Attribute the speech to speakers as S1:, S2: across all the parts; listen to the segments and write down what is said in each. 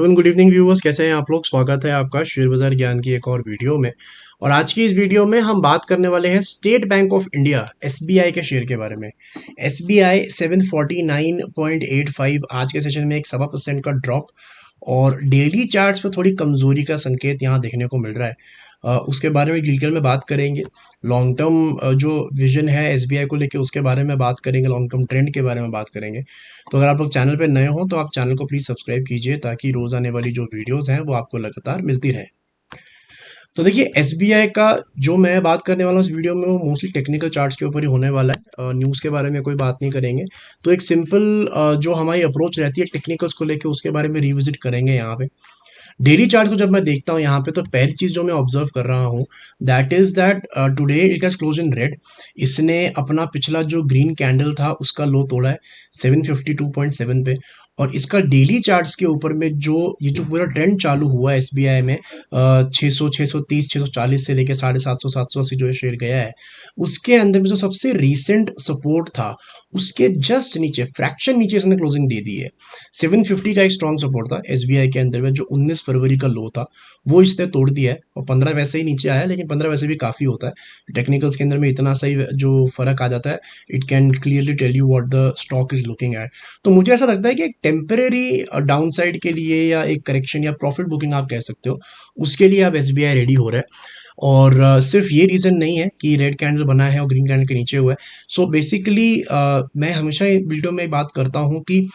S1: Hello and good evening viewers, कैसे हैं आप लोग। स्वागत है आपका शेयर बाजार ज्ञान की एक और वीडियो में। और आज की इस वीडियो में हम बात करने वाले हैं state bank of India SBI के शेयर के बारे में। एसबीआई 749.85 आज के सेशन में एक 1.25% का ड्रॉप और डेली चार्ट्स पे थोड़ी कमजोरी का संकेत यहाँ देखने को मिल रहा है। उसके बारे में डिटेल में बात करेंगे। लॉन्ग टर्म जो विजन है एसबीआई को लेके उसके बारे में बात करेंगे, लॉन्ग टर्म ट्रेंड के बारे में बात करेंगे। तो अगर आप लोग चैनल पे नए हो तो आप चैनल को प्लीज़ सब्सक्राइब कीजिए ताकि रोज़ आने वाली जो वीडियोस हैं वो आपको लगातार मिलती रहे। तो देखिए एसबीआई का जो मैं बात करने वाला हूँ इस वीडियो में वो मोस्टली टेक्निकल चार्ट्स के ऊपर ही होने वाला है। न्यूज़ के बारे में कोई बात नहीं करेंगे। तो एक सिंपल जो हमारी अप्रोच रहती है टेक्निकल्स को लेके उसके बारे में रिविजिट करेंगे यहाँ पे। डेली चार्ट को जब मैं देखता हूँ यहाँ पे तो पहली चीज जो मैं ऑब्जर्व कर रहा हूँ that is that today it has close in red. इसने अपना पिछला जो ग्रीन कैंडल था उसका लो तोड़ा है 752.7 पे। और इसका डेली चार्ट्स के ऊपर में जो ये जो पूरा ट्रेंड चालू हुआ है एसबीआई में 600 630 640 से लेके 750 780 जो शेयर गया है उसके अंदर में जो सबसे रीसेंट सपोर्ट था उसके जस्ट नीचे फ्रैक्शन नीचे इसने क्लोजिंग दे दी है। 750 का एक स्ट्रॉन्ग सपोर्ट था एसबीआई के अंदर में जो 19 फरवरी का लो था वो इसने तोड़ दिया है और 15 वैसे ही नीचे आया, लेकिन 15 वैसे भी काफ़ी होता है। टेक्निकल्स के अंदर में इतना सही जो फर्क आ जाता है it can clearly tell you what the stock is looking at. तो मुझे ऐसा लगता है कि एक टेम्परेरी डाउन साइड के लिए या एक करेक्शन या प्रॉफिट बुकिंग आप कह सकते हो उसके लिए अब एसबीआई रेडी हो रहा है। और सिर्फ ये रीज़न नहीं है कि रेड कैंडल बना है और ग्रीन कैंडल के नीचे हुआ है। सो बेसिकली मैं हमेशा वीडियो में बात करता हूँ कि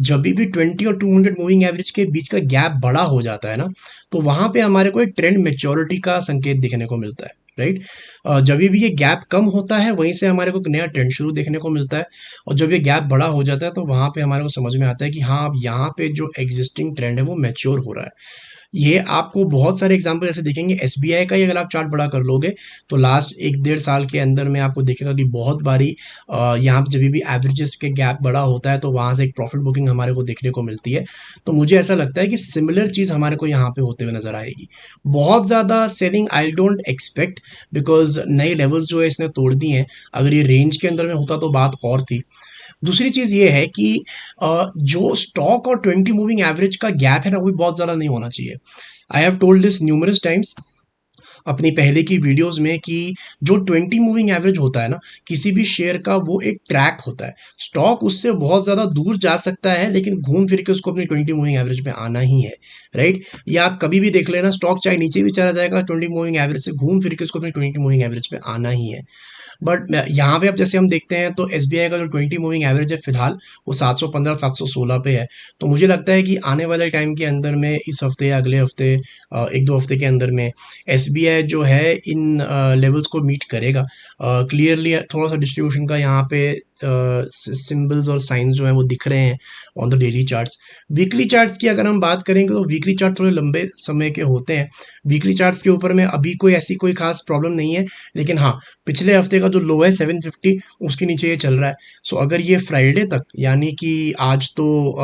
S1: जब भी 20 और 200 मूविंग एवरेज के बीच का गैप बड़ा हो जाता है ना तो वहां पे हमारे को एक ट्रेंड मेच्योरिटी का संकेत दिखने को मिलता है, राइट। जब भी ये गैप कम होता है वहीं से हमारे को एक नया ट्रेंड शुरू देखने को मिलता है। और जब ये गैप बड़ा हो जाता है तो वहां पे हमारे को समझ में आता है कि हाँ अब यहाँ पे जो एग्जिस्टिंग ट्रेंड है वो मैच्योर हो रहा है। ये आपको बहुत सारे एग्जांपल ऐसे दिखेंगे। एसबीआई का ही अगर आप चार्ट बड़ा कर लोगे तो लास्ट 1 डेढ़ साल के अंदर में आपको दिखेगा कि बहुत बारी यहाँ पे जब भी एवरेजेस के गैप बड़ा होता है तो वहाँ से एक प्रॉफिट बुकिंग हमारे को देखने को मिलती है। तो मुझे ऐसा लगता है कि सिमिलर चीज़ हमारे को यहाँ पे होते हुए नजर आएगी। बहुत ज़्यादा selling I don't expect because नए लेवल्स जो है इसने तोड़ दिए हैं। अगर ये रेंज के अंदर में होता तो बात और थी। दूसरी चीज ये है कि जो स्टॉक और 20 मूविंग एवरेज का गैप है ना वो भी बहुत ज्यादा नहीं होना चाहिए। I have told this numerous times अपनी पहले की वीडियोस में कि जो 20 मूविंग एवरेज होता है ना किसी भी शेयर का वो एक ट्रैक होता है। स्टॉक उससे बहुत ज्यादा दूर जा सकता है लेकिन घूम फिर के उसको अपनी 20 मूविंग एवरेज पे आना ही है, राइट। या आप कभी भी देख लेना स्टॉक चाहे नीचे भी चला जाएगा 20 मूविंग एवरेज से घूम फिर के उसको अपनी 20 मूविंग एवरेज पे आना ही है। बट यहाँ पे अब जैसे हम देखते हैं तो एसबीआई का जो 20 मूविंग एवरेज है फिलहाल वो 715 716 पे है। तो मुझे लगता है कि आने वाले टाइम के अंदर में इस हफ्ते या अगले हफ्ते 1 2 हफ्ते के अंदर में एसबीआई जो है इन लेवल्स को मीट करेगा। क्लियरली थोड़ा सा डिस्ट्रीब्यूशन का यहाँ पे सिंबल्स और साइंस जो है वो दिख रहे हैं on the daily charts. Weekly charts की अगर हम बात करेंगे तो वीकली चार्ट थोड़े लंबे समय के होते हैं। वीकली चार्ट्स के ऊपर में अभी कोई ऐसी कोई खास प्रॉब्लम नहीं है, लेकिन हाँ पिछले हफ्ते का जो लो है 750 उसके नीचे ये चल रहा है। सो अगर ये फ्राइडे तक यानी कि आज तो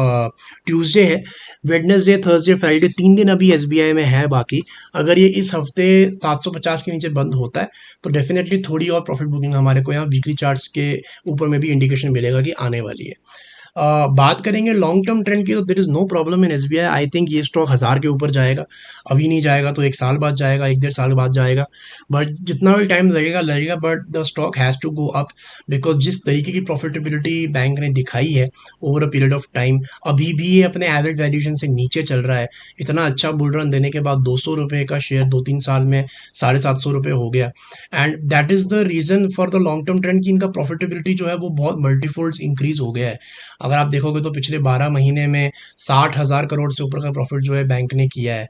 S1: ट्यूसडे है, वेडनेसडे थर्सडे फ्राइडे 3 दिन अभी एसबीआई में है बाकी। अगर ये इस हफ्ते 750 के नीचे बंद होता है तो डेफिनेटली थोड़ी और प्रॉफिट बुकिंग हमारे को यहाँ वीकली चार्ट्स के ऊपर में भी इंडिकेशन मिलेगा कि आने वाली है। बात करेंगे लॉन्ग टर्म ट्रेंड की तो there is no problem in SBI. I think ये स्टॉक 1000 के ऊपर जाएगा। अभी नहीं जाएगा तो 1 साल बाद जाएगा, 1 डेढ़ साल बाद जाएगा। बट जितना भी टाइम लगेगा लगेगा but the stock has to go up because जिस तरीके की प्रॉफिटेबिलिटी बैंक ने दिखाई है over a period of time अभी भी ये अपने एवरेज वैल्यूएशन से नीचे चल रहा है। इतना अच्छा बुल रन देने के बाद 200 रुपये का शेयर 2 3 साल में 750 रुपये हो गया। And that is the reason for the long term trend की इनका प्रॉफिटेबिलिटी जो है वो बहुत मल्टीफोल्ड इंक्रीज हो गया है। अगर आप देखोगे तो पिछले 12 महीने में 60,000 करोड़ से ऊपर का प्रॉफिट जो है बैंक ने किया है।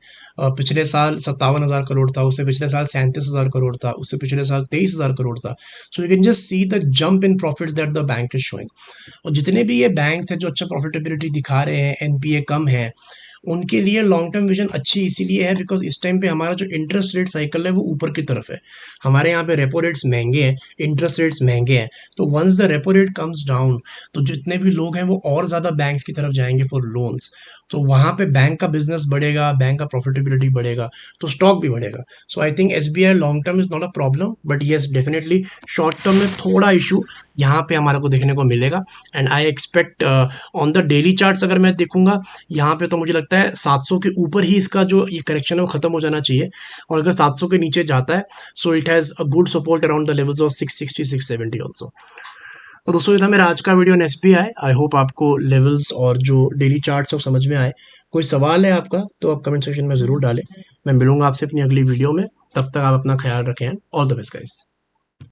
S1: पिछले साल 57,000 करोड़ था, उससे पिछले साल 37,000 करोड़ था, उससे पिछले साल 23,000 करोड़ था। So you can just see the jump in profit that the bank is showing. और जितने भी ये बैंक हैं जो अच्छा प्रॉफिटेबिलिटी दिखा रहे हैं, एनपीए कम है, उनके लिए लॉन्ग टर्म विजन अच्छी इसीलिए है बिकॉज इस टाइम पे हमारा जो इंटरेस्ट रेट साइकिल है वो ऊपर की तरफ है। हमारे यहाँ पे रेपो रेट्स महंगे हैं, इंटरेस्ट रेट्स महंगे हैं। तो once the repo rate comes down तो जितने भी लोग हैं वो और ज़्यादा बैंक्स की तरफ जाएंगे फॉर लोन्स। तो वहाँ पे बैंक का बिजनेस बढ़ेगा, बैंक का प्रॉफिटेबिलिटी बढ़ेगा, तो स्टॉक भी बढ़ेगा। So I think SBI long term is not a problem, but yes definitely short term में थोड़ा इशू यहाँ पे हमारे को देखने को मिलेगा। And I expect on the daily charts अगर मैं देखूंगा यहाँ पे, तो मुझे लगता है 700 के ऊपर ही इसका जो ये करेक्शन है वो खत्म हो जाना चाहिए। और अगर 700 के नीचे जाता है, so it has a good support around the levels of 660 670 also. तो दोस्तों ये था मेरा आज का video on SBI. I hope आपको लेवल्स और जो डेली चार्ट्स सब समझ में आए। कोई सवाल है आपका तो आप कमेंट सेक्शन में ज़रूर डालें। मैं मिलूंगा आपसे अपनी अगली वीडियो में। तब तक आप अपना ख्याल रखें। All the best guys.